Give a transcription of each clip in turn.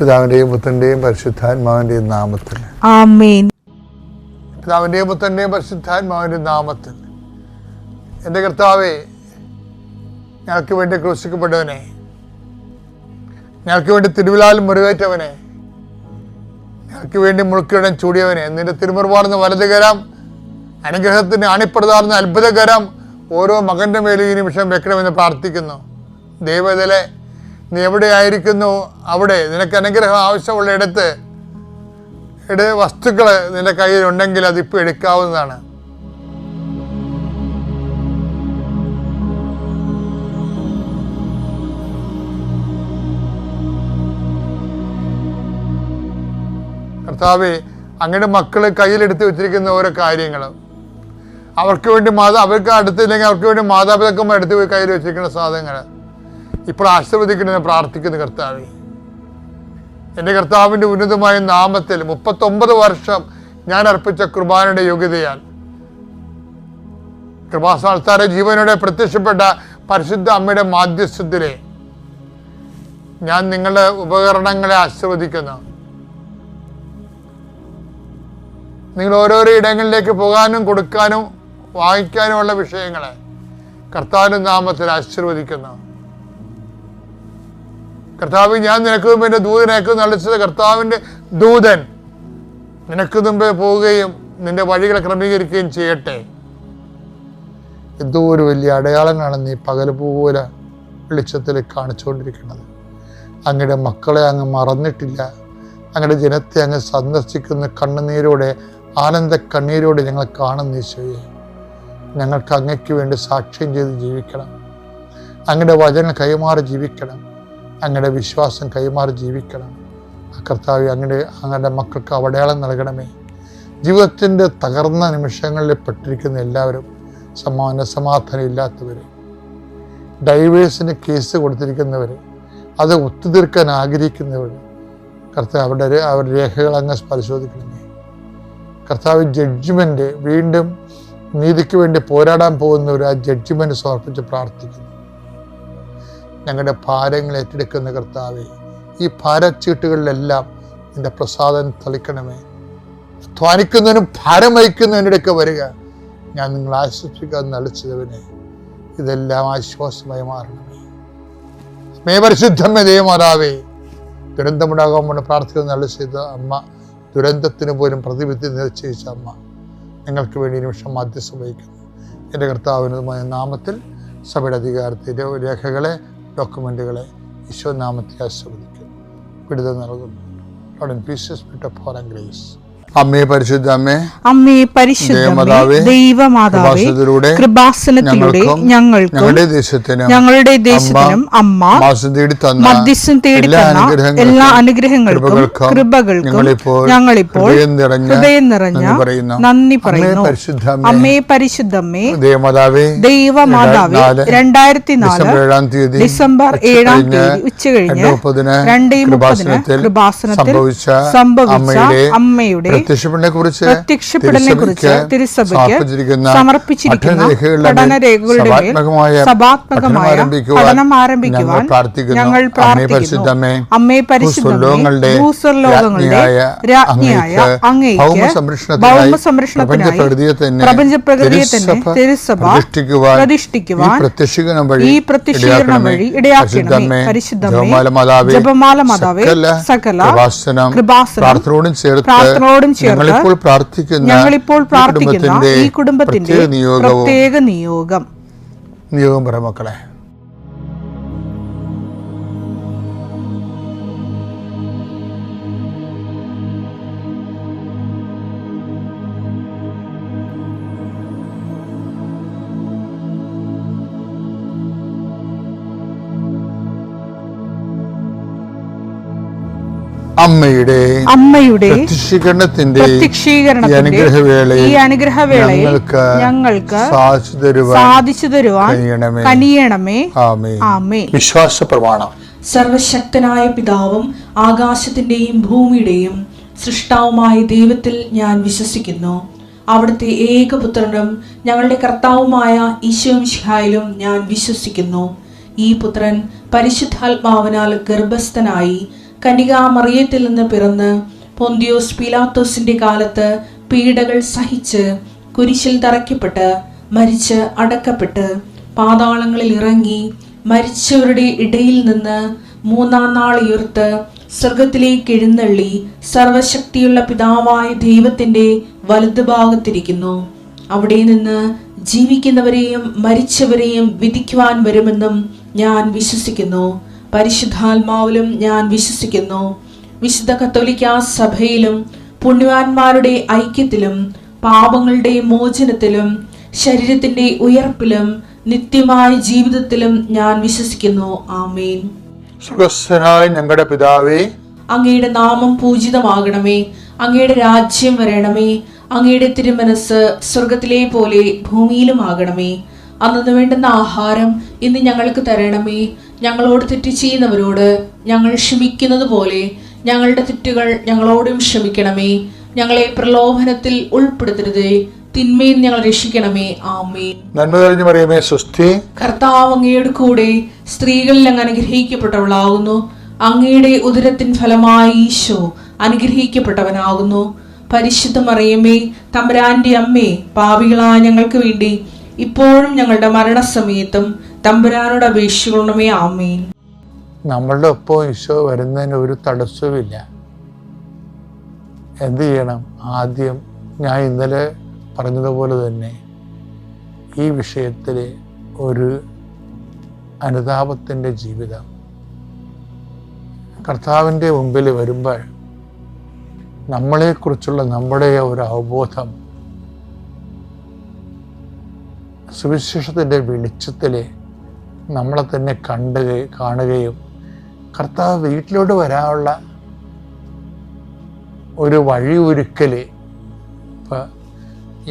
പിതാവിന്റെയും പുത്രന്റെയും പരിശുദ്ധാത്മാവിന്റെയും നാമത്തിൽ ആമേൻ. പിതാവിന്റെയും പുത്രന്റെയും പരിശുദ്ധാത്മാവിന്റെയും നാമത്തിൽ. എൻ്റെ കർത്താവേ, ഞങ്ങൾക്ക് വേണ്ടി ക്രൂശിക്കപ്പെട്ടവനെ, ഞങ്ങൾക്ക് വേണ്ടി തിരുവിലാൽ മുറിവേറ്റവനെ, ഞങ്ങൾക്ക് വേണ്ടി മുൾക്കിടം ചൂടിയവനെ, നിന്റെ തിരുമുറുപാടുന്ന വലതുകരം, അനുഗ്രഹത്തിന് അണിപ്രതാർന്ന അത്ഭുതകരം ഓരോ മകൻ്റെ മേലും ഈ നിമിഷം വെക്കണമെന്ന് പ്രാർത്ഥിക്കുന്നു. ദൈവത്തിലെ നീ എവിടെയായിരിക്കുന്നു അവിടെ നിനക്ക് അനുഗ്രഹം ആവശ്യമുള്ള ഇടത്ത് വസ്തുക്കൾ നിന്റെ കയ്യിൽ ഉണ്ടെങ്കിൽ അതിപ്പോൾ എടുക്കാവുന്നതാണ്. കർത്താവേ, അങ്ങയുടെ മക്കൾ കയ്യിലെടുത്ത് വെച്ചിരിക്കുന്ന ഓരോ കാര്യങ്ങൾ, അവർക്ക് വേണ്ടി അവർക്ക് അടുത്തില്ലെങ്കിൽ അവർക്ക് വേണ്ടി മാതാപിതാക്കന്മാർ എടുത്ത് പോയി കയ്യിൽ വെച്ചിരിക്കുന്ന സാധനങ്ങൾ ഇപ്പോൾ ആശീർവദിക്കണമെന്ന് പ്രാർത്ഥിക്കുന്നു. കർത്താവേ, എൻ്റെ കർത്താവിൻ്റെ ഉന്നതമായ നാമത്തിൽ 39 വർഷം ഞാൻ അർപ്പിച്ച കുർബാനയുടെ യോഗ്യതയാൽ കൃപാസ്ഥാന ജീവനോടെ പ്രത്യക്ഷപ്പെട്ട പരിശുദ്ധ അമ്മയുടെ മാധ്യസ്ഥത്തിലെ ഞാൻ നിങ്ങളുടെ ഉപകരണങ്ങളെ ആശീർവദിക്കുന്നു. നിങ്ങൾ ഓരോരോ ഇടങ്ങളിലേക്ക് പോകാനും കൊടുക്കാനും വാങ്ങിക്കാനുമുള്ള വിഷയങ്ങളെ കർത്താവിൻ്റെ നാമത്തിൽ ആശീർവദിക്കുന്നു. കർത്താവ്, ഞാൻ നിനക്ക് മുമ്പ് എൻ്റെ ദൂതനേക്ക് നളിച്ചത് കർത്താവിൻ്റെ ദൂതൻ നിനക്ക് മുമ്പേ പോവുകയും നിന്റെ വഴികളെ ക്രമീകരിക്കുകയും ചെയ്യട്ടെ. എന്തോ ഒരു വലിയ അടയാളങ്ങളാണ് നീ പകൽ പോലെ വെളിച്ചത്തിൽ കാണിച്ചുകൊണ്ടിരിക്കുന്നത്. അങ്ങയുടെ മക്കളെ അങ്ങ് മറന്നിട്ടില്ല. അങ്ങയുടെ ജനത്തെ അങ്ങ് സന്ദർശിക്കുന്ന കണ്ണുനീരോടെ, ആനന്ദ കണ്ണീരോടെ ഞങ്ങൾ കാണുന്ന ഈശോയെ, ഞങ്ങൾക്ക് അങ്ങയ്ക്ക് വേണ്ടി സാക്ഷ്യം ചെയ്ത് ജീവിക്കണം. അങ്ങയുടെ വചനം കൈമാറി ജീവിക്കണം. അങ്ങയുടെ വിശ്വാസം കൈമാറി ജീവിക്കണം. കർത്താവ്, അങ്ങയുടെ മക്കൾക്ക് അടയാളം നൽകണമേ. ജീവിതത്തിൻ്റെ തകർന്ന നിമിഷങ്ങളിൽ പെട്ടിരിക്കുന്ന എല്ലാവരും, സമാധാനം ഇല്ലാത്തവർ, ഡൈവേഴ്സിന് കേസ് കൊടുത്തിരിക്കുന്നവർ, അത് ഒത്തുതീർക്കാൻ ആഗ്രഹിക്കുന്നവർ, കർത്താവ് അവരുടെ രേഖകൾ അങ്ങ് പരിശോധിക്കണമേ. കർത്താവ്, ജഡ്ജ്മെൻറ്റ് വീണ്ടും നീതിക്ക് വേണ്ടി പോരാടാൻ പോകുന്നവർ ആ ജഡ്ജ്മെൻറ്റ് സമർപ്പിച്ച് പ്രാർത്ഥിക്കുന്നു. ഞങ്ങളുടെ ഭാരങ്ങൾ ഏറ്റെടുക്കുന്ന കർത്താവെ, ഈ ഭാരച്ചീട്ടുകളിലെല്ലാം നിന്റെ പ്രസാദം തളിക്കണമേ. അധ്വാനിക്കുന്നതിനും ഭാരം വഹിക്കുന്നതിനിടയ്ക്ക് വരിക. ഞാൻ നിങ്ങൾ ആശ്വസിക്കാൻ നളിച്ചവനെ, ഇതെല്ലാം ആശ്വാസമായി മാറണമേ. മേ പരിശുദ്ധമേ ദൈവമാതാവേ, ദുരന്തമുണ്ടാകാൻ പ്രാർത്ഥിക്കുന്ന നല്ല ചെയ്ത അമ്മ, ദുരന്തത്തിന് പോലും പ്രതിവിധി നിശ്ചയിച്ച അമ്മ, നിങ്ങൾക്ക് വേണ്ടി നിമിഷം മധ്യസ്ഥം വഹിക്കുന്നു. എൻ്റെ കർത്താവിനുമായ നാമത്തിൽ സഭയുടെ അധികാരത്തിൻ്റെ രേഖകളെ, ഡോക്യുമെൻറ്റുകളെ ഈശോ നാമത്തിൽ ആശീർവദിക്കുന്നു, വിടുതൽ നൽകുന്നു. Lord, in peace, spirit of power and grace. അമ്മേ പരിശുദ്ധ അമ്മേ, അമ്മേ പരിശുദ്ധ ദൈവമാതാവേ, കൃപാസനത്തിലൂടെ ഞങ്ങൾക്കും ഞങ്ങളുടെ ദേശത്തിനും അമ്മ മധ്യസ്ഥം തേടി തന്ന എല്ലാ അനുഗ്രഹങ്ങൾക്കും കൃപകൾക്കും ഞങ്ങളിപ്പോൾ ഹൃദയം നിറഞ്ഞ നന്ദി പറയുന്നു. അമ്മേ പരിശുദ്ധമ്മേ ദൈവമാതാവേ, 2004 ഡിസംബർ 7 ഉച്ചകഴിഞ്ഞ് 2:30 കൃപാസനത്തിൽ സംഭവിച്ച അമ്മയുടെ പ്രത്യക്ഷപ്പെടലിനെ കുറിച്ച് തിരുസഭയ്ക്ക് സമർപ്പിച്ചിരിക്കുന്ന പഠനരേഖകളുടെ മേൽ സഭാത്മകമായ പഠനം ആരംഭിക്കുവാൻ ഞങ്ങൾ പ്രാർത്ഥിക്കുന്നു. അമ്മേ പരിശുദ്ധമേ, ഭൂസ്വർലോകങ്ങളുടെ രാജ്ഞിയായ അങ്ങേയ്ക്ക് ഭൗമസംരക്ഷണത്തിനായി പ്രപഞ്ചപ്രകൃതിയെ തന്നെ തിരുസഭ പ്രതിഷ്ഠിക്കുവാൻ ഈ പ്രത്യക്ഷീകരണം വഴി ഇടയാക്കണമേ. പരിശുദ്ധമേ, ജപമാല മാതാവേ, സകല കൃപാസനം പ്രാർത്ഥനയോടും ഞങ്ങളിപ്പോൾ പ്രാർത്ഥിക്കുന്ന ഈ കുടുംബത്തിന്റെ പ്രത്യേക നിയോഗം മക്കളെ. അമ്മയുടെ പ്രത്യക്ഷീകരണത്തിന്റെ ഈ അനുഗ്രഹവേളയിൽ ഞങ്ങൾക്ക് സാധിച്ചു തരുവാൻ കനിയണമേ. ആമേൻ. വിശ്വാസ പ്രമാണം. സർവശക്തനായ പിതാവും ആകാശത്തിന്റെയും ഭൂമിയുടെയും സൃഷ്ടാവുമായ ദൈവത്തിൽ ഞാൻ വിശ്വസിക്കുന്നു. അവിടുത്തെ ഏകപുത്രനും ഞങ്ങളുടെ കർത്താവുമായ ഈശോ മിശിഹായിലും ഞാൻ വിശ്വസിക്കുന്നു. ഈ പുത്രൻ പരിശുദ്ധാത്മാവിനാൽ ഗർഭസ്ഥനായി കന്യകാമറിയത്തിൽ നിന്ന് പിറന്ന് പൊന്തിയോസ് പീലാത്തോസിന്റെ കാലത്ത് പീഡകൾ സഹിച്ച് കുരിശിൽ തറയ്ക്കപ്പെട്ട് മരിച്ച് അടക്കപ്പെട്ട് പാതാളങ്ങളിൽ ഇറങ്ങി മരിച്ചവരുടെ ഇടയിൽ നിന്ന് മൂന്നാം നാൾ ഉയർത്ത് സ്വർഗത്തിലേക്ക് എഴുന്നള്ളി സർവശക്തിയുള്ള പിതാവായ ദൈവത്തിന്റെ വലതുഭാഗത്തിരിക്കുന്നു. അവിടെ നിന്ന് ജീവിക്കുന്നവരെയും മരിച്ചവരെയും വിധിക്കുവാൻ വരുമെന്നും ഞാൻ വിശ്വസിക്കുന്നു. പരിശുദ്ധാത്മാവിലും ഞാൻ വിശ്വസിക്കുന്നു. വിശുദ്ധ കത്തോലിക്കാ സഭയിലും പുണ്യവാന്മാരുടെ ഐക്യത്തിലും പാപങ്ങളുടെ മോചനത്തിലും ശരീരത്തിന്റെ ഉയർപ്പിലും നിത്യമായ ജീവിതത്തിലും ഞാൻ വിശ്വസിക്കുന്നു. ആമേൻ. സ്വർഗ്ഗസ്ഥനായ ഞങ്ങളുടെ പിതാവേ, അങ്ങയുടെ നാമം പൂജിതമാകണമേ. അങ്ങയുടെ രാജ്യം വരണമേ. അങ്ങയുടെ തിരുമനസ് സ്വർഗത്തിലെ പോലെ ഭൂമിയിലുമാകണമേ. അന്നു വേണ്ടുന്ന ആഹാരം ഇന്ന് ഞങ്ങൾക്ക് തരണമേ. ഞങ്ങളോട് തെറ്റ് ചെയ്യുന്നവരോട് ഞങ്ങൾ ക്ഷമിക്കുന്നത് പോലെ ഞങ്ങളുടെ തെറ്റുകൾ ഞങ്ങളോടും ക്ഷമിക്കണമേ. ഞങ്ങളെ പ്രലോഭനത്തിൽ ഉൾപ്പെടുത്തരുതേ, തിന്മയിൽ ഞങ്ങൾ രക്ഷിക്കണമേ. ആമേൻ. നന്മ നിറഞ്ഞ മറിയമേ, സ്വസ്തി. കർത്താവ് അങ്ങയുടെ കൂടെ സ്ത്രീകളിൽ അങ്ങ് അനുഗ്രഹിക്കപ്പെട്ടവളാകുന്നു. അങ്ങയുടെ ഉദരത്തിൻ ഫലമായി ഈശോ അനുഗ്രഹിക്കപ്പെട്ടവനാകുന്നു. പരിശുദ്ധ മറിയമേ, തമ്പുരാന്റെ അമ്മേ, പാപികളായ ഞങ്ങൾക്ക് വേണ്ടി ഇപ്പോഴും ഞങ്ങളുടെ മരണസമയത്തും തമ്പുരാനോട് അപേക്ഷിക്കണമേ. ആമേൻ. നമ്മളുടെ ഒപ്പം ഈശോ വരുന്നതിന് ഒരു തടസ്സവുമില്ല. എന്ത് ചെയ്യണം? ആദ്യം ഞാൻ ഇന്നലെ പറഞ്ഞതുപോലെ തന്നെ ഈ വിഷയത്തിൽ ഒരു അനുതാപത്തിൻ്റെ ജീവിതം കർത്താവിൻ്റെ മുമ്പിൽ വരുമ്പോൾ നമ്മളെക്കുറിച്ചുള്ള നമ്മുടെ ഒരു അവബോധം സുവിശേഷത്തിൻ്റെ വെളിച്ചത്തിൽ നമ്മളെ തന്നെ കാണുകയും കർത്താവ് വീട്ടിലോട്ട് വരാനുള്ള ഒരു വഴി ഒരുക്കൽ. ഇപ്പം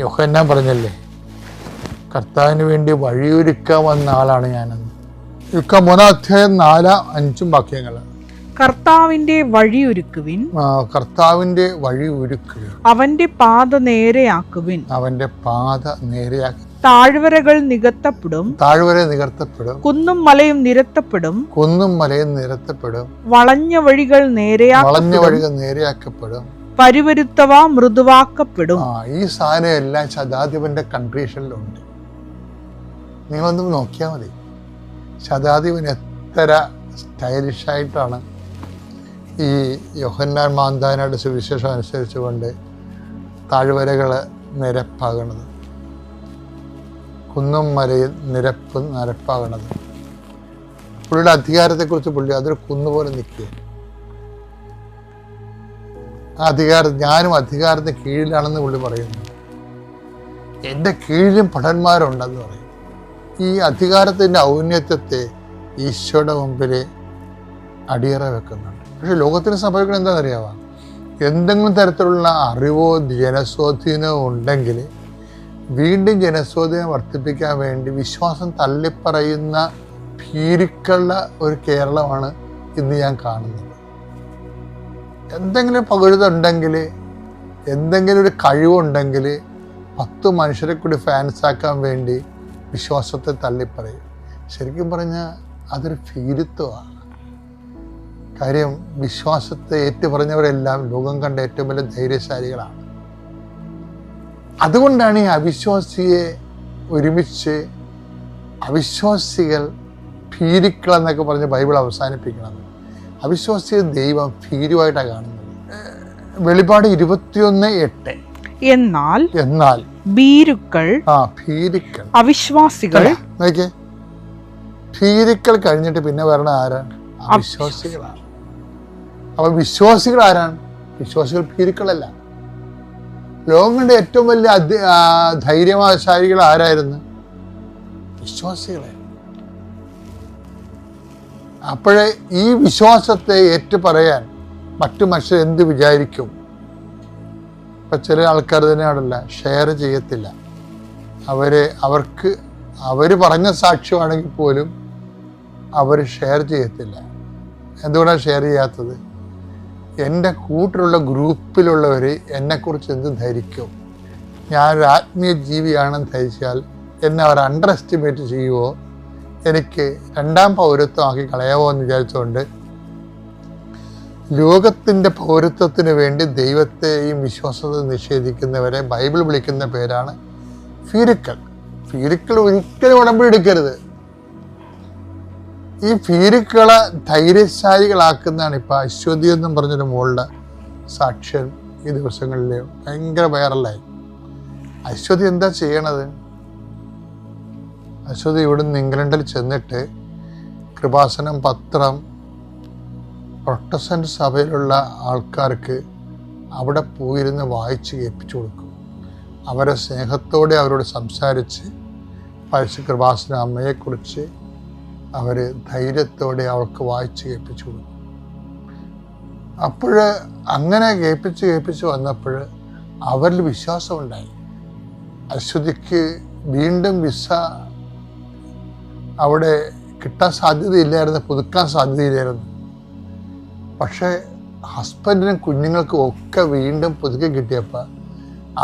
യോഹന്നാൻ പറഞ്ഞല്ലേ, കർത്താവിന് വേണ്ടി വഴിയൊരുക്കാൻ വന്ന ആളാണ് ഞാനെന്ന്. യുക്ക 3:4-5 വാക്യങ്ങൾ. കർത്താവിന്റെ വഴിയൊരുക്കുവിൻ, കർത്താവിന്റെ വഴി ഒരുക്കുവിൻ, അവന്റെ പാത നേരെയാക്കുവിൻ, അവന്റെ പാത നേരെയാക്കി. താഴ്വരകൾ നികത്തപ്പെടും, താഴ്വര നികത്തപ്പെടും, കുന്നും മലയും നിരത്തപ്പെടും, കുന്നും മലയും നിരത്തപ്പെടും, വളഞ്ഞ വഴികൾ നേരെയാക്കപ്പെടും, പരുവരുത്തവ മൃദുവാക്കപ്പെടും. ഈ സാധനം എല്ലാം ശതാധിപന്റെ കൺട്രീഷനിലുണ്ട്. നിങ്ങളൊന്ന് നോക്കിയാൽ മതി. ശതാധിപൻ എത്ര സ്റ്റൈലിഷായിട്ടാണ് ഈ യോഹന്നാൻ മാന്താനയുടെ സുവിശേഷം അനുസരിച്ചുകൊണ്ട് താഴ്വരകൾ നിരപ്പാകണത്, കുന്നും മലയിൽ നിരപ്പാകണത്. പുള്ളിയുടെ അധികാരത്തെക്കുറിച്ച് പുള്ളി അതൊരു കുന്നുപോലെ നിൽക്കുക. ആ ഞാനും അധികാരത്തിന് കീഴിലാണെന്ന് പുള്ളി പറയുന്നു. എൻ്റെ കീഴിലും ഭടന്മാരുണ്ടെന്ന് പറയും. ഈ അധികാരത്തിൻ്റെ ഔന്നത്യത്തെ ഈശോയുടെ മുമ്പിൽ അടിയറ വെക്കുന്നുണ്ട്. പക്ഷെ ലോകത്തിന് സംഭവിക്കണം എന്താണെന്നറിയാമോ? എന്തെങ്കിലും തരത്തിലുള്ള അറിവോ ജനസ്വാധീനമോ ഉണ്ടെങ്കിൽ വീണ്ടും ജനസ്വാധീനം വർദ്ധിപ്പിക്കാൻ വേണ്ടി വിശ്വാസം തള്ളിപ്പറയുന്ന ഭീരുക്കളുള്ള ഒരു കേരളമാണ് ഇന്ന് ഞാൻ കാണുന്നത്. എന്തെങ്കിലും പകുഴുതുണ്ടെങ്കിൽ, എന്തെങ്കിലും ഒരു കഴിവുണ്ടെങ്കിൽ 10 മനുഷ്യരെ കൂടി ഫാൻസാക്കാൻ വേണ്ടി വിശ്വാസത്തെ തള്ളിപ്പറയും. ശരിക്കും പറഞ്ഞാൽ അതൊരു ഭീരുത്വമാണ്. കാര്യം വിശ്വാസത്തെ ഏറ്റുപറഞ്ഞവരെല്ലാം ലോകം കണ്ട ഏറ്റവും വലിയ ധൈര്യശാലികളാണ്. അതുകൊണ്ടാണ് ഈ അവിശ്വാസിയെ ഒരുമിച്ച് അവിശ്വാസികൾ ഭീരുക്കൾ എന്നൊക്കെ പറഞ്ഞ് ബൈബിൾ അവസാനിപ്പിക്കുന്നത്. അവിശ്വാസിയെ ദൈവം ഭീരുവായിട്ടാണ് കാണുന്നത്. വെളിപ്പാട് 21:8. എന്നാൽ ഭീരുക്കൾ അവിശ്വാസികൾ. ഭീരുക്കൾ കഴിഞ്ഞിട്ട് പിന്നെ വരണ ആരാണ്? അവിശ്വാസികളാണ്. അപ്പൊ വിശ്വാസികൾ ആരാണ്? വിശ്വാസികൾ ഭീരുക്കളല്ല. ലോകങ്ങളുടെ ഏറ്റവും വലിയ ധൈര്യശാലികൾ ആരായിരുന്നു? വിശ്വാസികളെ. അപ്പോഴേ ഈ വിശ്വാസത്തെ ഏറ്റുപറയാൻ മറ്റു മനുഷ്യർ എന്ത് വിചാരിക്കും? ഇപ്പം ചില ആൾക്കാർ തന്നെയാണല്ല, ഷെയർ ചെയ്യത്തില്ല. അവർ പറഞ്ഞ സാക്ഷ്യമാണെങ്കിൽ പോലും അവർ ഷെയർ ചെയ്യത്തില്ല. എന്തുകൊണ്ടാണ് ഷെയർ ചെയ്യാത്തത്? എൻ്റെ കൂട്ടിലുള്ള ഗ്രൂപ്പിലുള്ളവർ എന്നെക്കുറിച്ച് എന്ത് ധരിക്കും? ഞാനൊരു ആത്മീയ ജീവിയാണെന്ന് ധരിച്ചാൽ എന്നെ അവർ അണ്ടർ എസ്റ്റിമേറ്റ് ചെയ്യുമോ, എനിക്ക് 2ാം പൗരത്വമാക്കി കളയാമോ എന്ന് വിചാരിച്ചുകൊണ്ട് ലോകത്തിൻ്റെ പൗരത്വത്തിന് വേണ്ടി ദൈവത്തെയും വിശ്വാസത്തെയും നിഷേധിക്കുന്നവരെ ബൈബിൾ വിളിക്കുന്ന പേരാണ് ഫീരുക്കൾ. ഫീരുക്കൾ ഒരിക്കലും ഉടമ്പടി എടുക്കരുത്. ഈ ഫീരുക്കളെ ധൈര്യശാലികളാക്കുന്നതാണ് ഇപ്പം അശ്വതി എന്നും പറഞ്ഞൊരു മോളുടെ സാക്ഷ്യം ഈ ദിവസങ്ങളിൽ ഭയങ്കര വൈറലായി. അശ്വതി എന്താ ചെയ്യണത്? അശ്വതി ഇവിടുന്ന് ഇംഗ്ലണ്ടിൽ ചെന്നിട്ട് കൃപാസനം പത്രം പ്രൊട്ടസ്റ്റന്റ് സഭയിലുള്ള ആൾക്കാർക്ക് അവിടെ പോയിരുന്ന് വായിച്ച് കേൾപ്പിച്ചു കൊടുക്കും. അവരെ സ്നേഹത്തോടെ അവരോട് സംസാരിച്ച് പരിശുദ്ധ കൃപാസന അമ്മയെക്കുറിച്ച് അവർ ധൈര്യത്തോടെ അവൾക്ക് വായിച്ച് കേൾപ്പിച്ചു കൊടുക്കും. അപ്പോൾ അങ്ങനെ കേൾപ്പിച്ച് വന്നപ്പോൾ അവരിൽ വിശ്വാസമുണ്ടായി. അശ്വതിക്ക് വീണ്ടും വിസ അവിടെ കിട്ടാൻ സാധ്യതയില്ലായിരുന്നു, പുതുക്കാൻ സാധ്യതയില്ലായിരുന്നു. പക്ഷേ ഹസ്ബൻഡിനും കുഞ്ഞുങ്ങൾക്കും ഒക്കെ വീണ്ടും പുതുക്കി കിട്ടിയപ്പോൾ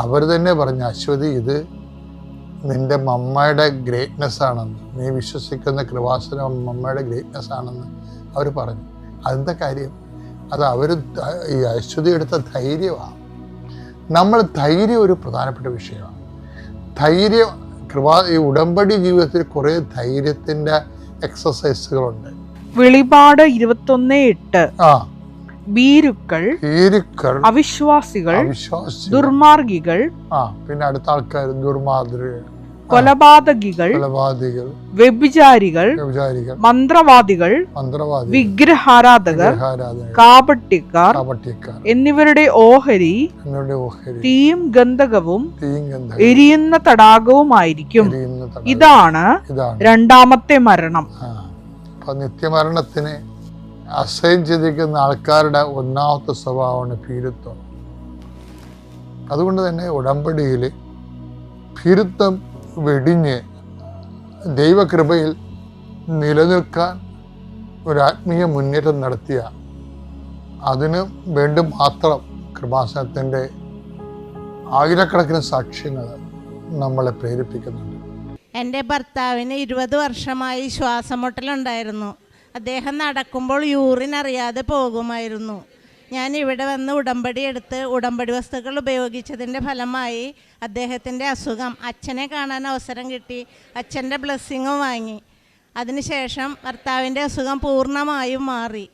അവർ തന്നെ പറഞ്ഞു, അശ്വതി ഇത് നിൻ്റെ മമ്മയുടെ ഗ്രേറ്റ്നെസ് ആണെന്ന്, നീ വിശ്വസിക്കുന്ന കൃപാസന മമ്മയുടെ ഗ്രേറ്റ്നെസ് ആണെന്ന് അവർ പറഞ്ഞു. അതെന്താ കാര്യം? അത് അവർ ഈ അശ്വതി എടുത്ത ധൈര്യമാണ്. നമ്മൾ ധൈര്യം ഒരു പ്രധാനപ്പെട്ട വിഷയമാണ്. ധൈര്യം ഈ ഉടമ്പടി ജീവിതത്തിൽ കുറേ ധൈര്യത്തിൻ്റെ എക്സസൈസുകളുണ്ട്. വെളിപാട് 21:8 ഭീരുക്കൾ, അവിശ്വാസികൾ, ദുർമാർഗികൾ, പിന്നെ അടുത്ത ആൾക്കാർ ദുർമാർഗികൾ, കൊലപാതകികൾ, വ്യഭിചാരികൾ, മന്ത്രവാദികൾ, വിഗ്രഹാരാധകർ, കാപട്യക്കാർ എന്നിവരുടെ ഓഹരി തീയും ഗന്ധകവും എരിയുന്ന തടാകവുമായിരിക്കും. ഇതാണ് രണ്ടാമത്തെ മരണം. നിത്യമരണത്തിന് അസഹ്യം ചിന്തിക്കുന്ന ആൾക്കാരുടെ ഒന്നാമത്തെ സ്വഭാവമാണ് ഭീരുത്വം. അതുകൊണ്ട് തന്നെ ഉടമ്പടിയിൽ ഭീരുത്വം വെടിഞ്ഞ് ദൈവകൃപയിൽ നിലനിൽക്കാൻ ഒരു ആത്മീയ മുന്നേറ്റം നടത്തിയ അതിന് വേണ്ടി മാത്രം കൃപാസനത്തിൻ്റെ ആയിരക്കണക്കിന് സാക്ഷ്യങ്ങൾ നമ്മളെ പ്രേരിപ്പിക്കുന്നുണ്ട്. എൻ്റെ ഭർത്താവിന് 20 വർഷമായി ശ്വാസമുട്ടലുണ്ടായിരുന്നു. അദ്ദേഹം നടക്കുമ്പോൾ യൂറിൻ അറിയാതെ പോകുമായിരുന്നു. ഞാൻ ഇവിടെ വന്ന് ഉടമ്പടി എടുത്ത് ഉടമ്പടി വസ്തുക്കൾ ഉപയോഗിച്ചതിൻ്റെ ഫലമായി അദ്ദേഹത്തിൻ്റെ അസുഖം, അച്ഛനെ കാണാൻ അവസരം കിട്ടി, അച്ഛൻ്റെ ബ്ലെസ്സിങ്ങും വാങ്ങി. അതിനുശേഷം ഭർത്താവിൻ്റെ അസുഖം പൂർണ്ണമായും മാറി.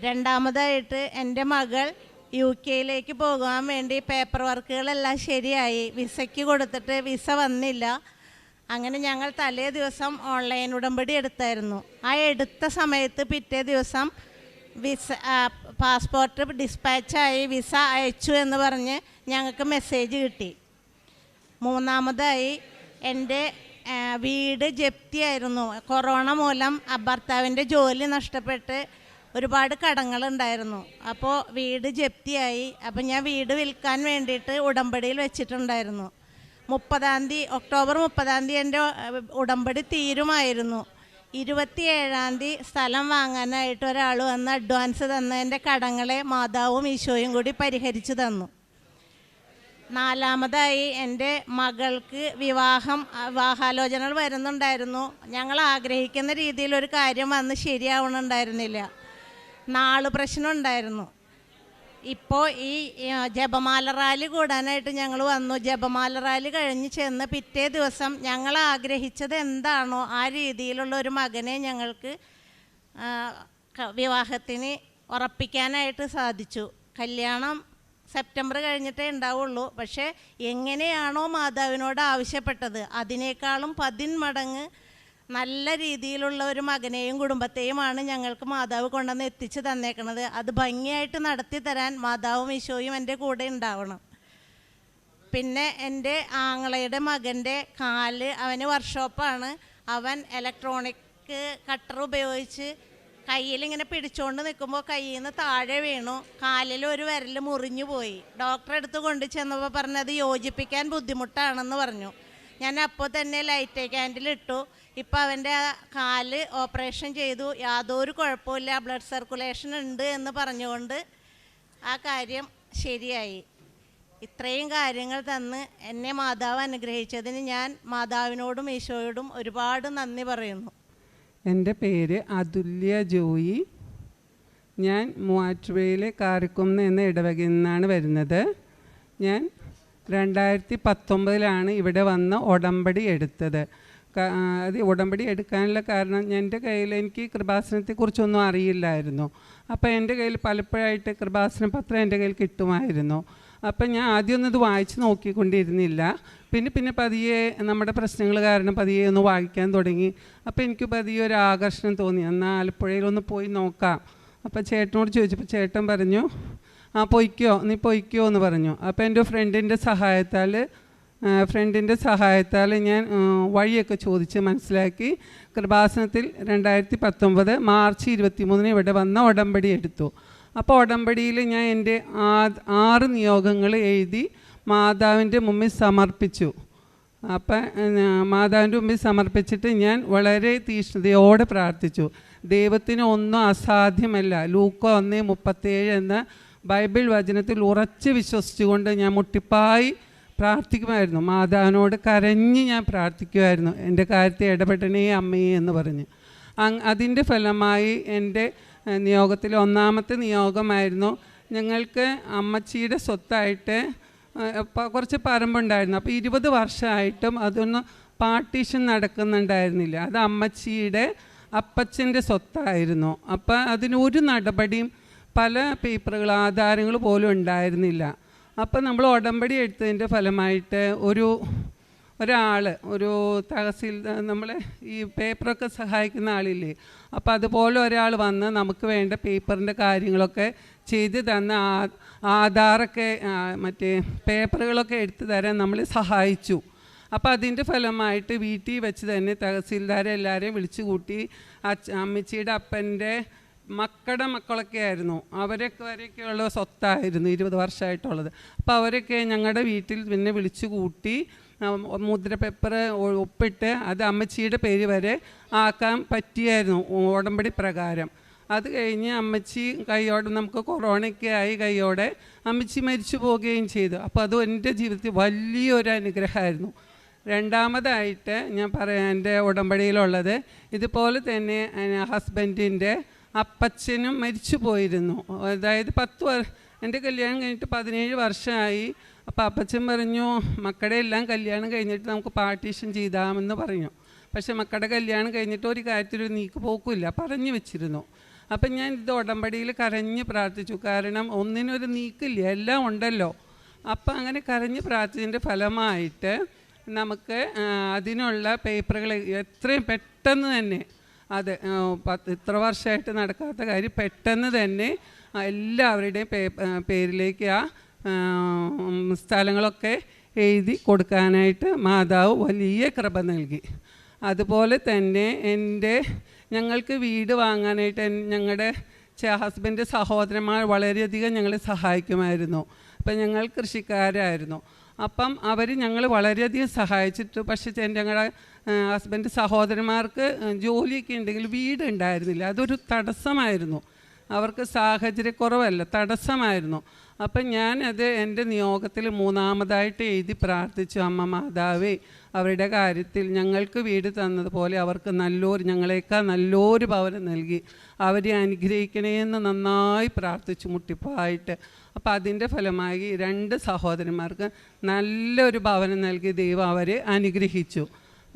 രണ്ടാമതായിട്ട് എൻ്റെ മകൾ UK പോകാൻ വേണ്ടി പേപ്പർ വർക്കുകളെല്ലാം ശരിയായി. വിസയ്ക്ക് കൊടുത്തിട്ട് വിസ വന്നില്ല. അങ്ങനെ ഞങ്ങൾ തലേ ദിവസം ഓൺലൈൻ ഉടമ്പടി എടുത്തായിരുന്നു. ആ എടുത്ത സമയത്ത് പിറ്റേ ദിവസം വിസ പാസ്പോർട്ട് ഡിസ്പാച്ചായി, വിസ അയച്ചു എന്ന് പറഞ്ഞ് ഞങ്ങൾക്ക് മെസ്സേജ് കിട്ടി. മൂന്നാമതായി എൻ്റെ വീട് ജപ്തിയായിരുന്നു. കൊറോണ മൂലം ഭർത്താവിൻ്റെ ജോലി നഷ്ടപ്പെട്ട് ഒരുപാട് കടങ്ങളുണ്ടായിരുന്നു. അപ്പോൾ വീട് ജപ്തിയായി. അപ്പോൾ ഞാൻ വീട് വിൽക്കാൻ വേണ്ടിയിട്ട് ഉടമ്പടിയിൽ വെച്ചിട്ടുണ്ടായിരുന്നു. ഒക്ടോബർ 30 എൻ്റെ ഉടമ്പടി തീരുമായിരുന്നു. 27 സ്ഥലം വാങ്ങാനായിട്ട് ഒരാൾ വന്ന് അഡ്വാൻസ് തന്ന് എൻ്റെ കടങ്ങളെ മാതാവും ഈശോയും കൂടി പരിഹരിച്ചു തന്നു. നാലാമതായി എൻ്റെ മകൾക്ക് വിവാഹാലോചനകൾ വരുന്നുണ്ടായിരുന്നു. ഞങ്ങൾ ആഗ്രഹിക്കുന്ന രീതിയിൽ ഒരു കാര്യം വന്ന് ശരിയാവണുണ്ടായിരുന്നില്ല. നാള് പ്രശ്നം ഉണ്ടായിരുന്നു. ഇപ്പോൾ ഈ ജപമാല റാലി കൂടാനായിട്ട് ഞങ്ങൾ വന്നു. ജപമാല റാലി കഴിഞ്ഞ് ചെന്ന് പിറ്റേ ദിവസം ഞങ്ങൾ ആഗ്രഹിച്ചത് എന്താണോ ആ രീതിയിലുള്ള ഒരു മകനെ ഞങ്ങൾക്ക് വിവാഹത്തിന് ഉറപ്പിക്കാനായിട്ട് സാധിച്ചു. കല്യാണം സെപ്റ്റംബർ കഴിഞ്ഞിട്ടേ ഉണ്ടാവുള്ളൂ. പക്ഷേ എങ്ങനെയാണോ മാതാവിനോട് ആവശ്യപ്പെട്ടത് അതിനേക്കാളും 10 മടങ്ങ് നല്ല രീതിയിലുള്ള ഒരു മകനെയും കുടുംബത്തെയുമാണ് ഞങ്ങൾക്ക് മാതാവ് കൊണ്ടുവന്ന് എത്തിച്ചു തന്നേക്കണത്. അത് ഭംഗിയായിട്ട് നടത്തി തരാൻ മാതാവും ഈശോയും എൻ്റെ കൂടെ ഉണ്ടാവണം. പിന്നെ എൻ്റെ ആങ്ങളയുടെ മകൻ്റെ കാല്, അവന് വർക്ക്ഷോപ്പാണ്. അവൻ ഇലക്ട്രോണിക് കട്ടർ ഉപയോഗിച്ച് കയ്യിലിങ്ങനെ പിടിച്ചുകൊണ്ട് നിൽക്കുമ്പോൾ കയ്യിൽ നിന്ന് താഴെ വീണു. കാലിൽ ഒരു വിരൽ മുറിഞ്ഞു പോയി. ഡോക്ടറെ അടുത്ത് കൊണ്ടു ചെന്നപ്പോൾ പറഞ്ഞത് യോജിപ്പിക്കാൻ ബുദ്ധിമുട്ടാണെന്ന് പറഞ്ഞു. ഞാൻ അപ്പോൾ തന്നെ ലൈറ്റ് ക്യാൻഡിൽ ഇട്ടു. ഇപ്പോൾ അവൻ്റെ കാല് ഓപ്പറേഷൻ ചെയ്തു, യാതൊരു കുഴപ്പമില്ല, ബ്ലഡ് സർക്കുലേഷൻ ഉണ്ട് എന്ന് പറഞ്ഞുകൊണ്ട് ആ കാര്യം ശരിയായി. ഇത്രയും കാര്യങ്ങൾ തന്ന് എന്നെ മാതാവ് അനുഗ്രഹിച്ചതിന് ഞാൻ മാതാവിനോടും ഈശോയോടും ഒരുപാട് നന്ദി പറയുന്നു. എൻ്റെ പേര് അതുല്യ ജോയി. ഞാൻ മൂവാറ്റുപുഴയിലെ കാരിക്കുന്ന് എന്ന ഇടവകയിൽ നിന്നാണ് വരുന്നത്. ഞാൻ 2019 ഇവിടെ വന്ന് ഉടമ്പടി എടുത്തത്. അത് ഉടമ്പടി എടുക്കാനുള്ള കാരണം എൻ്റെ കയ്യിൽ എനിക്ക് കൃപാസനത്തെക്കുറിച്ചൊന്നും അറിയില്ലായിരുന്നു. അപ്പോൾ എൻ്റെ കയ്യിൽ പലപ്പോഴായിട്ട് കൃപാസന പത്രം എൻ്റെ കയ്യിൽ കിട്ടുമായിരുന്നു. അപ്പം ഞാൻ ആദ്യമൊന്നും ഇത് വായിച്ച് നോക്കിക്കൊണ്ടിരുന്നില്ല. പിന്നെ പതിയെ നമ്മുടെ പ്രശ്നങ്ങൾ കാരണം പതിയെ ഒന്ന് വായിക്കാൻ തുടങ്ങി. അപ്പോൾ എനിക്ക് പതിയെ ഒരു ആകർഷണം തോന്നി, എന്നാൽ ആലപ്പുഴയിലൊന്ന് പോയി നോക്കാം. അപ്പോൾ ചേട്ടനോട് ചോദിച്ചപ്പോൾ ചേട്ടൻ പറഞ്ഞു, നീ പൊയ്ക്കോ എന്ന് പറഞ്ഞു. അപ്പോൾ എൻ്റെ ഫ്രണ്ടിൻ്റെ സഹായത്താൽ ഞാൻ വഴിയൊക്കെ ചോദിച്ച് മനസ്സിലാക്കി കൃപാസനത്തിൽ 2019 മാർച്ച് 23 ഇവിടെ വന്ന ഉടമ്പടി എടുത്തു. അപ്പോൾ ഉടമ്പടിയിൽ ഞാൻ എൻ്റെ 6 നിയോഗങ്ങൾ എഴുതി മാതാവിൻ്റെ മുമ്പിൽ സമർപ്പിച്ചു. അപ്പം മാതാവിൻ്റെ മുമ്പിൽ സമർപ്പിച്ചിട്ട് ഞാൻ വളരെ തീഷ്ണതയോടെ പ്രാർത്ഥിച്ചു. ദൈവത്തിന് ഒന്നും അസാധ്യമല്ല. ലൂക്ക 1:37 എന്ന ബൈബിൾ വചനത്തിൽ ഉറച്ച് വിശ്വസിച്ചുകൊണ്ട് ഞാൻ മുട്ടിപ്പായി പ്രാർത്ഥിക്കുമായിരുന്നു. മാതാവിനോട് കരഞ്ഞ് ഞാൻ പ്രാർത്ഥിക്കുമായിരുന്നു, എൻ്റെ കാര്യത്തിൽ ഇടപെടണേ അമ്മയെ എന്ന് പറഞ്ഞ്. അതിൻ്റെ ഫലമായി എൻ്റെ നിയോഗത്തിൽ 1ാമത്തെ നിയോഗമായിരുന്നു, ഞങ്ങൾക്ക് അമ്മച്ചിയുടെ സ്വത്തായിട്ട് കുറച്ച് പറമ്പുണ്ടായിരുന്നു. അപ്പോൾ 20 വർഷമായിട്ടും അതൊന്നും പാർട്ടീഷൻ നടക്കുന്നുണ്ടായിരുന്നില്ല. അത് അമ്മച്ചിയുടെ അപ്പച്ചൻ്റെ സ്വത്തായിരുന്നു. അപ്പോൾ അതിനൊരു നടപടിയും പല പേപ്പറുകൾ ആധാരങ്ങൾ പോലും ഉണ്ടായിരുന്നില്ല. അപ്പം നമ്മൾ ഉടമ്പടി എടുത്തതിൻ്റെ ഫലമായിട്ട് ഒരു തഹസിൽ നമ്മളെ ഈ പേപ്പറൊക്കെ സഹായിക്കുന്ന ആളില്ലേ, അപ്പോൾ അതുപോലെ ഒരാൾ വന്ന് നമുക്ക് വേണ്ട പേപ്പറിൻ്റെ കാര്യങ്ങളൊക്കെ ചെയ്ത് തന്ന ആധാറൊക്കെ മറ്റേ പേപ്പറുകളൊക്കെ എടുത്തു തരാൻ നമ്മളെ സഹായിച്ചു. അപ്പോൾ അതിൻ്റെ ഫലമായിട്ട് വീട്ടിൽ വെച്ച് തന്നെ തഹസിൽദാരെ എല്ലാവരെയും വിളിച്ചു കൂട്ടി. അമ്മച്ചിയുടെ അപ്പൻ്റെ മക്കളൊക്കെ ആയിരുന്നു, വരെയൊക്കെയുള്ള സ്വത്തായിരുന്നു 20 വർഷമായിട്ടുള്ളത്. അപ്പോൾ അവരൊക്കെ ഞങ്ങളുടെ വീട്ടിൽ പിന്നെ വിളിച്ചു കൂട്ടി മുദ്ര പേപ്പർ ഒപ്പിട്ട് അത് അമ്മച്ചിയുടെ പേര് വരെ ആക്കാൻ പറ്റിയായിരുന്നു ഉടമ്പടി പ്രകാരം. അത് കഴിഞ്ഞ് അമ്മച്ചി കൈയോടെ, നമുക്ക് കൊറോണയൊക്കെ ആയി കൈയോടെ അമ്മച്ചി മരിച്ചു പോവുകയും ചെയ്തു. അപ്പോൾ അത് എൻ്റെ ജീവിതത്തിൽ വലിയൊരു അനുഗ്രഹമായിരുന്നു. 2ാമതായിട്ട് ഞാൻ പറയാം, എൻ്റെ ഉടമ്പടിയിലുള്ളത് ഇതുപോലെ തന്നെ ഹസ്ബൻഡിൻ്റെ അപ്പച്ചനും മരിച്ചു പോയിരുന്നു. അതായത് എൻ്റെ കല്യാണം കഴിഞ്ഞിട്ട് 17 വർഷമായി. അപ്പോൾ അപ്പച്ചൻ പറഞ്ഞു, മക്കളുടെ എല്ലാം കല്യാണം കഴിഞ്ഞിട്ട് നമുക്ക് പാർട്ടീഷൻ ചെയ്താമെന്ന് പറഞ്ഞു. പക്ഷേ മക്കളുടെ കല്യാണം കഴിഞ്ഞിട്ട് ഒരു കാര്യത്തിലൊരു നീക്ക് പോക്കില്ല, പറഞ്ഞു വെച്ചിരുന്നു. അപ്പം ഞാൻ ഇത് ഉടമ്പടിയിൽ കരഞ്ഞ് പ്രാർത്ഥിച്ചു. കാരണം ഒന്നിനൊരു നീക്കില്ല, എല്ലാം ഉണ്ടല്ലോ. അപ്പം അങ്ങനെ കരഞ്ഞ് പ്രാർത്ഥിച്ചതിൻ്റെ ഫലമായിട്ട് നമുക്ക് അതിനുള്ള പേപ്പറുകൾ എത്രയും പെട്ടെന്ന് തന്നെ, അത് ഇത്ര വർഷമായിട്ട് നടക്കാത്ത കാര്യം പെട്ടെന്ന് തന്നെ എല്ലാവരുടെയും പേരിലേക്ക് സ്ഥലങ്ങളൊക്കെ എഴുതി കൊടുക്കാനായിട്ട് മാതാവ് വലിയ കൃപ നൽകി. അതുപോലെ തന്നെ ഞങ്ങൾക്ക് വീട് വാങ്ങാനായിട്ട് ഞങ്ങളുടെ ഹസ്ബൻഡ് സഹോദരന്മാർ വളരെയധികം ഞങ്ങളെ സഹായിക്കുമായിരുന്നു. അപ്പം ഞങ്ങൾ കൃഷിക്കാരായിരുന്നു. അപ്പം അവർ ഞങ്ങൾ വളരെയധികം സഹായിച്ചിട്ട്, പക്ഷേ ഞങ്ങളുടെ ഹസ്ബൻഡ് സഹോദരന്മാർക്ക് ജോലിയൊക്കെ ഉണ്ടെങ്കിൽ വീട് ഉണ്ടായിരുന്നില്ല. അതൊരു തടസ്സമായിരുന്നു, അവർക്ക് സാഹചര്യക്കുറവല്ല, തടസ്സമായിരുന്നു. അപ്പം ഞാനത് എൻ്റെ നിയോഗത്തിൽ 3ാമതായിട്ട് എഴുതി പ്രാർത്ഥിച്ചു, അമ്മ മാതാവേ, അവരുടെ കാര്യത്തിൽ ഞങ്ങൾക്ക് വീട് തന്നതുപോലെ അവർക്ക് ഞങ്ങളേക്കാൾ നല്ലൊരു ഭവനം നൽകി അവരെ അനുഗ്രഹിക്കണേ എന്ന് നന്നായി പ്രാർത്ഥിച്ചു മുട്ടിപ്പായിട്ട്. അപ്പം അതിൻ്റെ ഫലമായി 2 സഹോദരന്മാർക്ക് നല്ലൊരു ഭവനം നൽകി ദൈവം അവരെ അനുഗ്രഹിച്ചു.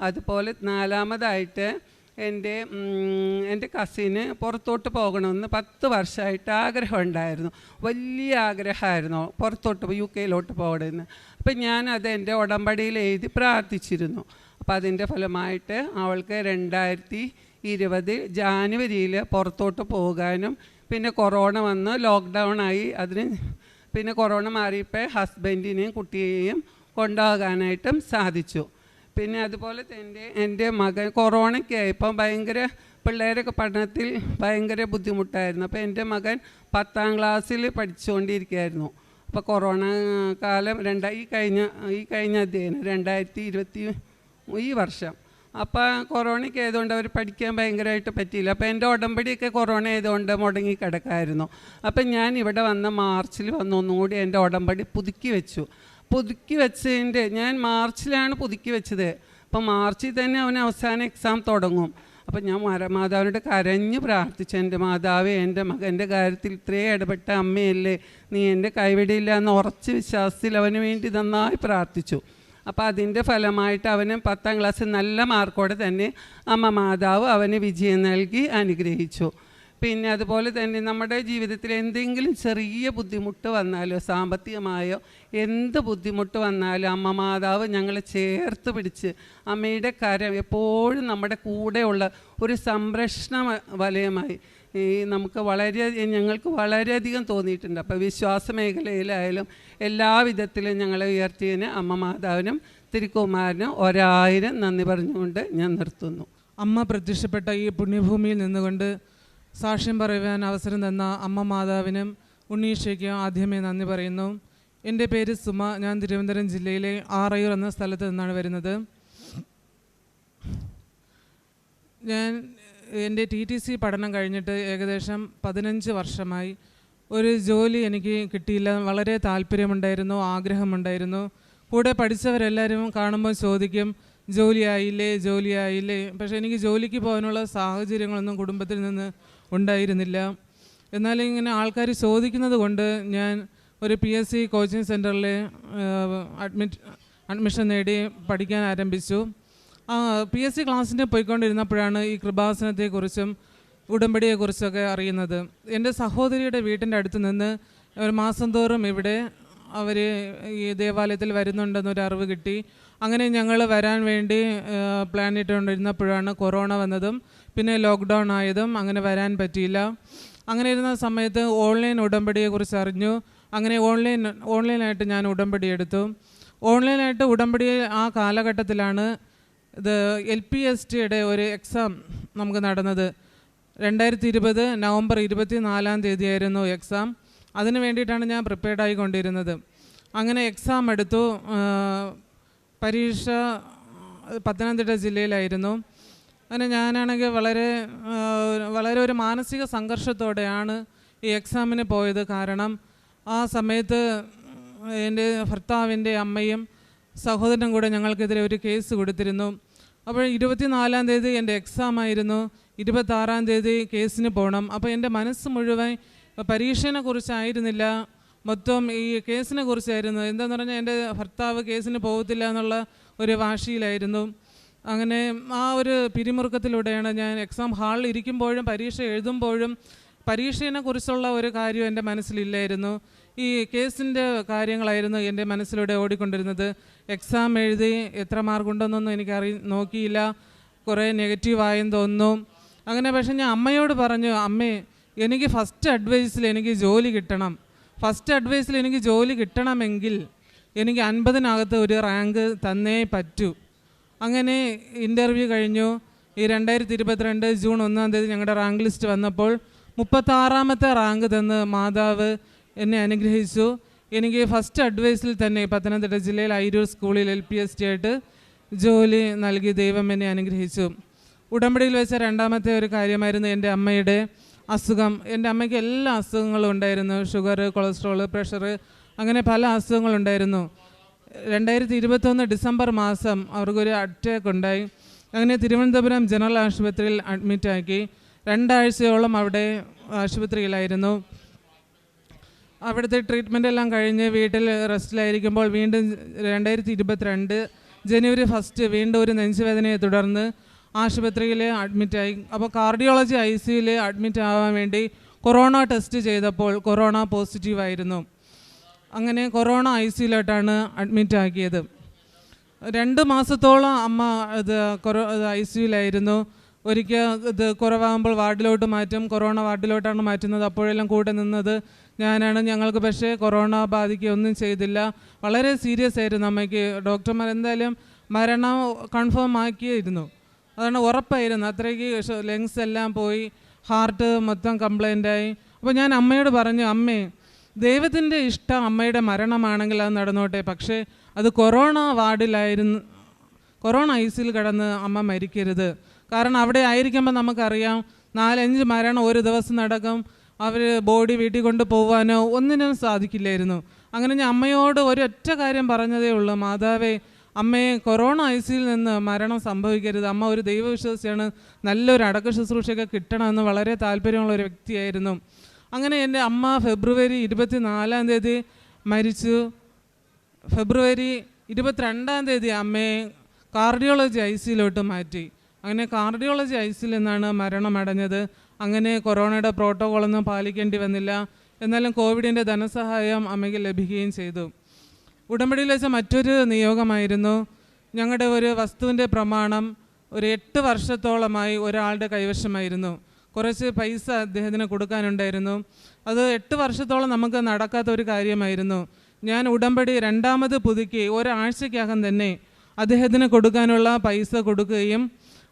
അതുപോലെ 4ാമതായിട്ട് എൻ്റെ കസിന് പുറത്തോട്ട് പോകണമെന്ന് 10 വർഷമായിട്ട് ആഗ്രഹം ഉണ്ടായിരുന്നു, വലിയ ആഗ്രഹമായിരുന്നു പുറത്തോട്ട് UK പോകണമെന്ന്. അപ്പം ഞാനത് എൻ്റെ ഉടമ്പടിയിൽ എഴുതി പ്രാർത്ഥിച്ചിരുന്നു. അപ്പം അതിൻ്റെ ഫലമായിട്ട് അവൾക്ക് 2020 ജാനുവരിയിൽ പുറത്തോട്ട് പോകാനും, പിന്നെ കൊറോണ വന്ന് ലോക്ക്ഡൗണായി. പിന്നെ കൊറോണ മാറിയപ്പോൾ ഹസ്ബൻഡിനെയും കുട്ടിയെയും കൊണ്ടുപോകാനായിട്ടും സാധിച്ചു. പിന്നെ അതുപോലെ തന്നെ എൻ്റെ മകൻ കൊറോണയ്ക്ക് ആയപ്പോൾ പിള്ളേരൊക്കെ പഠനത്തിൽ ഭയങ്കര ബുദ്ധിമുട്ടായിരുന്നു. അപ്പോൾ എൻ്റെ മകൻ 10ാം ക്ലാസ്സിൽ പഠിച്ചുകൊണ്ടിരിക്കുകയായിരുന്നു. അപ്പോൾ കൊറോണ കാലം ഈ കഴിഞ്ഞ അധ്യയനം 2020 ഈ വർഷം. അപ്പോൾ കൊറോണയ്ക്ക് ആയതുകൊണ്ട് അവർ പഠിക്കാൻ ഭയങ്കരമായിട്ട് പറ്റിയില്ല. അപ്പോൾ എൻ്റെ ഉടമ്പടിയൊക്കെ കൊറോണ ആയതുകൊണ്ട് മുടങ്ങി കിടക്കായിരുന്നു. അപ്പം ഞാൻ ഇവിടെ മാർച്ചിൽ ഒന്നുകൂടി എൻ്റെ ഉടമ്പടി പുതുക്കി വെച്ചതിൻ്റെ ഞാൻ മാർച്ചിലാണ് പുതുക്കി വെച്ചത്. അപ്പോൾ മാർച്ചിൽ തന്നെ അവന് അവസാന എക്സാം തുടങ്ങും. അപ്പം ഞാൻ മാതാവിനോട് കരഞ്ഞ് പ്രാർത്ഥിച്ചു, എൻ്റെ മാതാവേ, എൻ്റെ മകൻ്റെ കാര്യത്തിൽ ഇത്രയും ഇടപെട്ട അമ്മയല്ലേ, നീ എൻ്റെ കൈവിടില്ല എന്ന് ഉറച്ച വിശ്വാസത്തിൽ അവന് വേണ്ടി നന്നായി പ്രാർത്ഥിച്ചു. അപ്പോൾ അതിൻ്റെ ഫലമായിട്ട് അവന് 10ാം ക്ലാസ്സിൽ നല്ല മാർക്കോടെ തന്നെ അമ്മ മാതാവ് അവന് വിജയം നൽകി അനുഗ്രഹിച്ചു. പിന്നെ അതുപോലെ തന്നെ നമ്മുടെ ജീവിതത്തിൽ എന്തെങ്കിലും ചെറിയ ബുദ്ധിമുട്ട് വന്നാലോ സാമ്പത്തികമായോ എന്ത് ബുദ്ധിമുട്ട് വന്നാലും അമ്മ മാതാവ് ഞങ്ങളെ ചേർത്ത് പിടിച്ച് അമ്മയുടെ കരം എപ്പോഴും നമ്മുടെ കൂടെയുള്ള ഒരു സംരക്ഷണ വലയമായി നമുക്ക് ഞങ്ങൾക്ക് വളരെയധികം തോന്നിയിട്ടുണ്ട്. അപ്പോൾ വിശ്വാസ മേഖലയിലായാലും എല്ലാവിധത്തിലും ഞങ്ങളെ ഉയർത്തിയതിന് അമ്മ മാതാവിനും തിരുക്കുമാരനും 1000 നന്ദി പറഞ്ഞുകൊണ്ട് ഞാൻ നിർത്തുന്നു. അമ്മ പ്രത്യക്ഷപ്പെട്ട ഈ പുണ്യഭൂമിയിൽ നിന്നുകൊണ്ട് സാക്ഷ്യം പറയുവാൻ അവസരം തന്ന അമ്മ മാതാവിനും ഉണ്ണീഷയ്ക്കും ആദ്യമേ നന്ദി പറയുന്നു. എൻ്റെ പേര് സുമ. ഞാൻ തിരുവനന്തപുരം ജില്ലയിലെ ആറയൂർ എന്ന സ്ഥലത്ത് നിന്നാണ് വരുന്നത്. ഞാൻ എൻ്റെ TTC പഠനം കഴിഞ്ഞിട്ട് ഏകദേശം 15 വർഷമായി. ഒരു ജോലി എനിക്ക് കിട്ടിയില്ല. വളരെ താല്പര്യമുണ്ടായിരുന്നു, ആഗ്രഹമുണ്ടായിരുന്നു. കൂടെ പഠിച്ചവരെല്ലാവരും കാണുമ്പോൾ ചോദിക്കും, ജോലിയായില്ലേ. പക്ഷേ എനിക്ക് ജോലിക്ക് പോകാനുള്ള സാഹചര്യങ്ങളൊന്നും കുടുംബത്തിൽ നിന്ന് ഉണ്ടായിരുന്നില്ല. എന്നാലും ഇങ്ങനെ ആൾക്കാർ ചോദിക്കുന്നത് കൊണ്ട് ഞാൻ ഒരു PSC കോച്ചിങ് സെൻറ്ററിൽ അഡ്മിഷൻ നേടി പഠിക്കാൻ ആരംഭിച്ചു. PSC ക്ലാസ്സിന് പോയിക്കൊണ്ടിരുന്നപ്പോഴാണ് ഈ കൃപാസനത്തെക്കുറിച്ചും ഉടമ്പടിയെക്കുറിച്ചൊക്കെ അറിയുന്നത്. എൻ്റെ സഹോദരിയുടെ വീട്ടിൻ്റെ അടുത്ത് നിന്ന് ഒരു മാസം തോറും ഇവിടെ അവർ ഈ ദേവാലയത്തിൽ വരുന്നുണ്ടെന്നൊരു അറിവ് കിട്ടി. അങ്ങനെ ഞങ്ങൾ വരാൻ വേണ്ടി പ്ലാൻ ഇട്ടുകൊണ്ടിരുന്നപ്പോഴാണ് കൊറോണ വന്നതും പിന്നെ ലോക്ക്ഡൗൺ ആയതും. അങ്ങനെ വരാൻ പറ്റിയില്ല. അങ്ങനെ ഇരുന്ന സമയത്ത് ഓൺലൈൻ ഉടമ്പടിയെക്കുറിച്ച് അറിഞ്ഞു. അങ്ങനെ ഓൺലൈനായിട്ട് ഞാൻ ഉടമ്പടി എടുത്തു. ഓൺലൈനായിട്ട് ഉടമ്പടി ആ കാലഘട്ടത്തിലാണ് ഇത് LPSTയുടെ ഒരു എക്സാം നമുക്ക് നടന്നത്. 2020 നവംബർ 24-ാം തീയതിയായിരുന്നു എക്സാം. അതിന് വേണ്ടിയിട്ടാണ് ഞാൻ പ്രിപ്പയർഡ് ആയിക്കൊണ്ടിരുന്നത്. അങ്ങനെ എക്സാം എടുത്തു. പരീക്ഷ പത്തനംതിട്ട ജില്ലയിലായിരുന്നു. അങ്ങനെ ഞാനാണെങ്കിൽ വളരെ ഒരു മാനസിക സംഘർഷത്തോടെയാണ് ഈ എക്സാമിന് പോയത്. കാരണം ആ സമയത്ത് എൻ്റെ ഭർത്താവിൻ്റെ അമ്മയും സഹോദരനും കൂടെ ഞങ്ങൾക്കെതിരെ ഒരു കേസ് കൊടുത്തിരുന്നു. അപ്പോൾ 24-ാം തീയതി എൻ്റെ എക്സാം ആയിരുന്നു. 26-ാം തീയതി കേസിന് പോകണം. അപ്പോൾ എൻ്റെ മനസ്സ് മുഴുവൻ പരീക്ഷയെ കുറിച്ചായിരുന്നില്ല, മൊത്തം ഈ കേസിനെ കുറിച്ചായിരുന്നു. എന്താണെന്ന് പറഞ്ഞാൽ എൻ്റെ ഭർത്താവ് കേസിന് പോകത്തില്ല എന്നുള്ള ഒരു വാശിയിലായിരുന്നു. അങ്ങനെ ആ ഒരു പിരിമുറുക്കത്തിലൂടെയാണ് ഞാൻ എക്സാം ഹാളിൽ ഇരിക്കുമ്പോഴും പരീക്ഷ എഴുതുമ്പോഴും പരീക്ഷയെ കുറിച്ചുള്ള ഒരു കാര്യം എൻ്റെ മനസ്സിലില്ലായിരുന്നു. ഈ കേസിൻ്റെ കാര്യങ്ങളായിരുന്നു എൻ്റെ മനസ്സിലൂടെ ഓടിക്കൊണ്ടിരുന്നത്. എക്സാം എഴുതി എത്ര മാർക്കുണ്ടെന്നൊന്നും എനിക്ക് നോക്കിയില്ല. കുറേ നെഗറ്റീവായെന്ന് തോന്നുന്നു. അങ്ങനെ പക്ഷേ ഞാൻ അമ്മയോട് പറഞ്ഞു, അമ്മേ, എനിക്ക് ഫസ്റ്റ് അഡ്വൈസിൽ എനിക്ക് ജോലി കിട്ടണം. ഫസ്റ്റ് അഡ്വൈസിൽ എനിക്ക് ജോലി കിട്ടണമെങ്കിൽ എനിക്ക് 50-നകത്ത് ഒരു റാങ്ക് തന്നേ പറ്റൂ. അങ്ങനെ ഇൻ്റർവ്യൂ കഴിഞ്ഞു. ഈ 2022 ജൂൺ 1-ാം തീയതി ഞങ്ങളുടെ റാങ്ക് ലിസ്റ്റ് വന്നപ്പോൾ 36-ാമത്തെ റാങ്ക് തന്ന് മാതാവ് എന്നെ അനുഗ്രഹിച്ചു. എനിക്ക് ഫസ്റ്റ് അഡ്വൈസിൽ തന്നെ പത്തനംതിട്ട ജില്ലയിൽ അയിരൂർ സ്കൂളിൽ LPST ആയിട്ട് ജോലി നൽകി ദൈവം എന്നെ അനുഗ്രഹിച്ചു. ഉടമ്പടിയിൽ വെച്ച രണ്ടാമത്തെ ഒരു കാര്യമായിരുന്നു എൻ്റെ അമ്മയുടെ അസുഖം. എൻ്റെ അമ്മയ്ക്ക് എല്ലാ അസുഖങ്ങളും ഉണ്ടായിരുന്നു. ഷുഗർ, കൊളസ്ട്രോൾ, പ്രഷർ, അങ്ങനെ പല അസുഖങ്ങളുണ്ടായിരുന്നു. 2021 ഡിസംബർ മാസം അവർക്കൊരു അറ്റാക്ക് ഉണ്ടായി. അങ്ങനെ തിരുവനന്തപുരം ജനറൽ ആശുപത്രിയിൽ അഡ്മിറ്റാക്കി. 2 ആഴ്ചയോളം അവിടെ ആശുപത്രിയിലായിരുന്നു. അവിടുത്തെ ട്രീറ്റ്മെൻ്റ് എല്ലാം കഴിഞ്ഞ് വീട്ടിൽ റെസ്റ്റിലായിരിക്കുമ്പോൾ വീണ്ടും 2022 ജനുവരി 1 വീണ്ടും ഒരു നെഞ്ചുവേദനയെ തുടർന്ന് ആശുപത്രിയിൽ അഡ്മിറ്റായി. അപ്പോൾ കാർഡിയോളജി ICUയിൽ അഡ്മിറ്റ് ആവാൻ വേണ്ടി കൊറോണ ടെസ്റ്റ് ചെയ്തപ്പോൾ കൊറോണ പോസിറ്റീവായിരുന്നു. അങ്ങനെ കൊറോണ ICUയിലോട്ടാണ് അഡ്മിറ്റാക്കിയത്. 2 മാസത്തോളം അമ്മ ICUയിലായിരുന്നു. ഒരിക്കൽ ഇത് കുറവാകുമ്പോൾ വാർഡിലോട്ട് മാറ്റും. കൊറോണ വാർഡിലോട്ടാണ് മാറ്റുന്നത്. അപ്പോഴെല്ലാം കൂടെ നിന്നത് ഞാനാണ്. ഞങ്ങൾക്ക് പക്ഷേ കൊറോണ ബാധിക്കുകയൊന്നും ചെയ്തില്ല. വളരെ സീരിയസ് ആയിരുന്നു അമ്മയ്ക്ക്. ഡോക്ടർമാർ എന്തായാലും മരണം കൺഫേം ആക്കിയിരുന്നു. അതാണ് ഉറപ്പായിരുന്നു. അത്രയ്ക്ക് ലങ്സ് എല്ലാം പോയി, ഹാർട്ട് മൊത്തം കംപ്ലൈൻ്റായി. അപ്പോൾ ഞാൻ അമ്മയോട് പറഞ്ഞു, അമ്മേ, ദൈവത്തിൻ്റെ ഇഷ്ടം അമ്മയുടെ മരണമാണെങ്കിൽ അത് നടന്നോട്ടെ, പക്ഷേ അത് കൊറോണ വാർഡിലായിരുന്നു, കൊറോണ ICUയിൽ കിടന്ന് അമ്മ മരിക്കരുത്. കാരണം അവിടെ ആയിരിക്കുമ്പോൾ നമുക്കറിയാം 4-5 മരണം ഒരു ദിവസം നടക്കും. അവർ ബോഡി വീട്ടിൽ കൊണ്ട് പോകാനോ ഒന്നിനും സാധിക്കില്ലായിരുന്നു. അങ്ങനെ ഞാൻ അമ്മയോട് ഒരൊറ്റ കാര്യം പറഞ്ഞതേ ഉള്ളൂ, മാതാവേ, അമ്മയെ കൊറോണ ICUയിൽ നിന്ന് മരണം സംഭവിക്കരുത്, അമ്മ ഒരു ദൈവവിശ്വാസിയാണ്, നല്ലൊരു അടക്ക ശുശ്രൂഷയൊക്കെ കിട്ടണമെന്ന് വളരെ താല്പര്യമുള്ള ഒരു വ്യക്തിയായിരുന്നു. അങ്ങനെ എൻ്റെ അമ്മ ഫെബ്രുവരി 24 മരിച്ചു. ഫെബ്രുവരി 22 അമ്മയെ കാർഡിയോളജി ICUയിലോട്ട് മാറ്റി. അങ്ങനെ കാർഡിയോളജി ICUയിൽ നിന്നാണ് മരണമടഞ്ഞത്. അങ്ങനെ കൊറോണയുടെ പ്രോട്ടോകോളൊന്നും പാലിക്കേണ്ടി വന്നില്ല. എന്നാലും കോവിഡിൻ്റെ ധനസഹായം അമ്മയ്ക്ക് ലഭിക്കുകയും ചെയ്തു. ഉടമ്പടിയിൽ വെച്ച മറ്റൊരു നിയോഗമായിരുന്നു, ഞങ്ങളുടെ ഒരു വസ്തുവിൻ്റെ പ്രമാണം ഒരു 8 വർഷത്തോളമായി ഒരാളുടെ കൈവശമായിരുന്നു. കുറച്ച് പൈസ അദ്ദേഹത്തിന് കൊടുക്കാനുണ്ടായിരുന്നു. അത് 8 വർഷത്തോളം നമുക്ക് നടക്കാത്ത ഒരു കാര്യമായിരുന്നു. ഞാൻ ഉടമ്പടി 2ാമത് പുതുക്കി ഒരാഴ്ചയ്ക്കകം തന്നെ അദ്ദേഹത്തിന് കൊടുക്കാനുള്ള പൈസ കൊടുക്കുകയും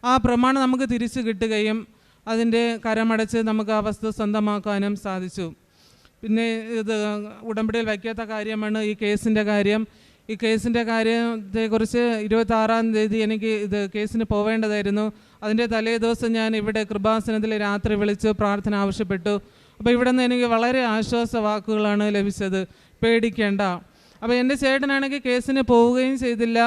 ആ പ്രമാണം നമുക്ക് തിരിച്ചു കിട്ടുകയും അതിൻ്റെ കരമടച്ച് നമുക്ക് ആ വസ്തു സ്വന്തമാക്കാനും സാധിച്ചു. പിന്നെ ഇത് ഉടമ്പടിയിൽ വയ്ക്കാത്ത കാര്യമാണ് ഈ കേസിൻ്റെ കാര്യം. ഈ കേസിൻ്റെ കാര്യത്തെക്കുറിച്ച് 26 എനിക്ക് ഇത് കേസിന് പോവേണ്ടതായിരുന്നു. അതിൻ്റെ തലേ ദിവസം ഞാൻ ഇവിടെ കൃപാസനത്തിൽ രാത്രി വിളിച്ച് പ്രാർത്ഥന ആവശ്യപ്പെട്ടു. അപ്പോൾ ഇവിടെ നിന്ന് എനിക്ക് വളരെ ആശ്വാസ വാക്കുകളാണ് ലഭിച്ചത്, പേടിക്കേണ്ട. അപ്പോൾ എൻ്റെ ചേട്ടനാണെങ്കിൽ കേസിന് പോവുകയും ചെയ്തില്ല.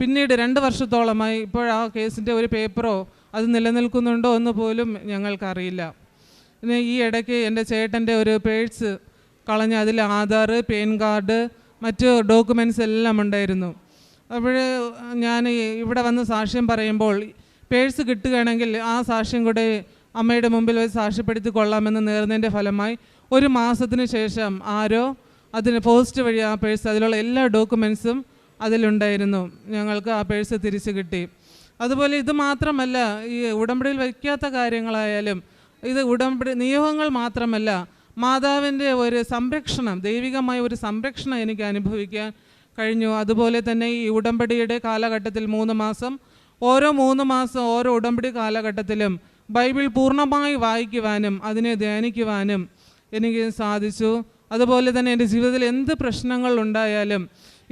പിന്നീട് 2 വർഷത്തോളമായി ഇപ്പോൾ ആ കേസിൻ്റെ ഒരു പേപ്പറോ അത് നിലനിൽക്കുന്നുണ്ടോ എന്ന് പോലും ഞങ്ങൾക്കറിയില്ല. പിന്നെ ഈ ഇടയ്ക്ക് എൻ്റെ ചേട്ടൻ്റെ ഒരു പേഴ്സ് കളഞ്ഞ് അതിൽ ആധാർ, പാൻ കാർഡ്, മറ്റ് ഡോക്യുമെൻറ്റ്സ് എല്ലാം ഉണ്ടായിരുന്നു. അപ്പോൾ ഞാൻ ഇവിടെ വന്ന് സാക്ഷ്യം പറയുമ്പോൾ പേഴ്സ് കിട്ടുകയാണെങ്കിൽ ആ സാക്ഷ്യം കൂടെ അമ്മയുടെ മുമ്പിൽ വെച്ച് സാക്ഷ്യപ്പെടുത്തി കൊള്ളാമെന്ന് നേർന്നതിൻ്റെ ഫലമായി 1 മാസത്തിന് ശേഷം ആരോ അതിന് പോസ്റ്റ് വഴി ആ പേഴ്സ്, അതിലുള്ള എല്ലാ ഡോക്യുമെൻറ്റ്സും അതിലുണ്ടായിരുന്നു. ഞങ്ങൾക്ക് ആ പേഴ്സ് തിരിച്ചു കിട്ടി. അതുപോലെ ഇത് മാത്രമല്ല, ഈ ഉടമ്പടിയിൽ വയ്ക്കാത്ത കാര്യങ്ങളായാലും ഇത് ഉടമ്പടി നിയോഗങ്ങൾ മാത്രമല്ല, മാതാവിൻ്റെ ഒരു സംരക്ഷണം, ദൈവികമായ ഒരു സംരക്ഷണം എനിക്ക് അനുഭവിക്കാൻ കഴിഞ്ഞു. അതുപോലെ തന്നെ ഈ ഉടമ്പടിയുടെ കാലഘട്ടത്തിൽ 3 മാസം, ഓരോ 3 മാസം ഓരോ ഉടമ്പടി കാലഘട്ടത്തിലും ബൈബിൾ പൂർണ്ണമായി വായിക്കുവാനും അതിനെ ധ്യാനിക്കുവാനും എനിക്ക് സാധിച്ചു. അതുപോലെ തന്നെ എൻ്റെ ജീവിതത്തിൽ എന്ത് പ്രശ്നങ്ങൾ ഉണ്ടായാലും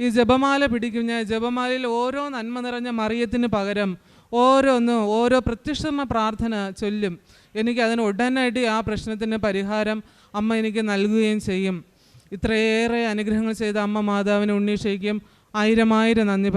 ഈ ജപമാല പിടിക്കും. ഞാൻ ജപമാലയിൽ ഓരോ നന്മ നിറഞ്ഞ മറിയത്തിന് പകരം ഓരോ പ്രത്യക്ഷ പ്രാർത്ഥന ചൊല്ലും. എനിക്ക് അതിന് ഉടനടി ആ പ്രശ്നത്തിന് പരിഹാരം അമ്മ എനിക്ക് നൽകുകയും ചെയ്യും. ഇത്രയേറെ അനുഗ്രഹങ്ങൾ ചെയ്ത അമ്മ മാതാവിന് ഉണ്ണീഷയ്ക്കും 1000 നന്ദി.